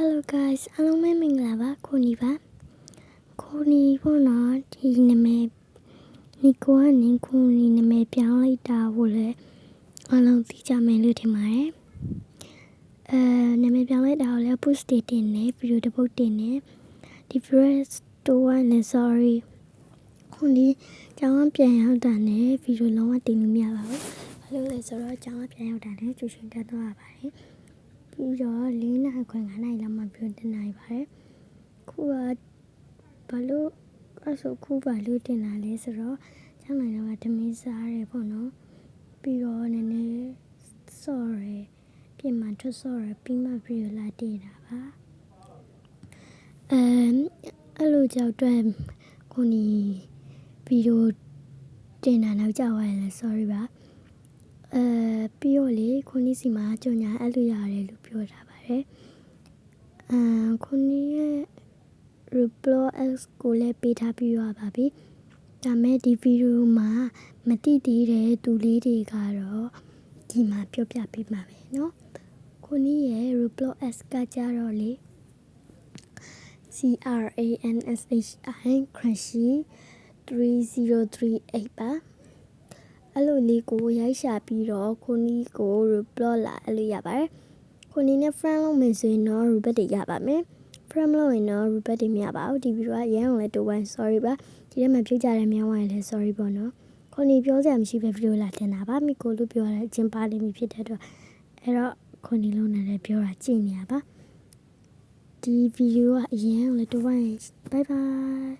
Hello guys အားလုံးပဲမင်္ဂလာပါခိုနီပါခိုနီပေါ့နော်ဒီနာမည်နီကိုကနေခိုနီနာမည်ပြောင်းလိုက်တာကိုလည်းအားလုံးသိကြမယ်လို့ထင်ပါတယ်နာမည်ပြောင်းလိုက်တာကိုလည်း post တင်နေဗီဒီယိုတစ်ပုဒ်တင်နေဒီ first one နဲ့ sorry ခိုနီကျောင်းပြန်ရောက်တာနဲ့ဗီဒီယိုလုံးဝတင်လို့မရပါဘူးဘာလို့လဲဆိုတော့ကျောင်းပြန်ရောက်တာနဲ့ကျူရှင်တက်သွားရပါတယ်ပြီးတော့4 နာရီခွဲ9 နာရီလောက်မှပြောတင်နိုင်ပါတယ်ခုကဘာလို့အဲ့ဆိုခုဘာလို့တင်လာလဲဆိုတော့ကျောင်းနိုင်တော့ကတမင်းစားရဲပေါ့နော်ပြီးတော့နည်းနည်းစော့ရဲပြင်မှထွက်စော့ရဲပြီးမှဗီဒီယိုလာတင်တာပါအဲ့လိုကြောက်တဲ့ကိုနီဗီဒီယိုတင်တာနောက်ကြောက်ရလဲ sorry ပါပြီးတော့လေခုနီစီမှာကြော်ညာအဲ့လိုရတယ်လို့ပြောထားပါတယ်ခုနီရဲ့ Roblox ကိုလည်းပေးထားပြီးရပါပြီဒါမဲ့ဒီဗီဒီယိုမှာမတိသေးတဲ့သူလေးတွေကတော့ဒီမှာပြောပြပေးမှာပဲเนาะခုနီရဲ့ Roblox ကကြတော့လေCRANSHI Crunchy 3038ပါအဲ့လိုလေးကိုရိုက်ရှာပြီးတော့ခုနီကို Roblox လာအဲ့လိုရပါတယ်ခုနီနဲ့ friend လုပ်မယ်ဆိုရင်တော့ Roblox တွေရပါမယ် friend လုပ်ရင်တော့ Roblox တွေမရပါဘူးဒီဗီဒီယိုကရမ်းအောင်လဲတိုးဝိုင်း sorry ပါဒီထဲမှာပြုတ်ကြတဲ့မြောင်းဝိုင်းလဲ sorry ပေါ့နော်ခုနီပြောစရာမရှိပဲဗီဒီယိုလာတင်တာပါမိကိုလို့ပြောတယ်အချင်းပါလိမ့်မည်ဖြစ်တဲ့အတွက်အဲ့တော့ခုနီလုံးနဲ့လည်းပြောတာကြည့်နေရပါဒီဗီဒီယိုကအရမ်းအောင်လဲတိုးဝိုင်း bye bye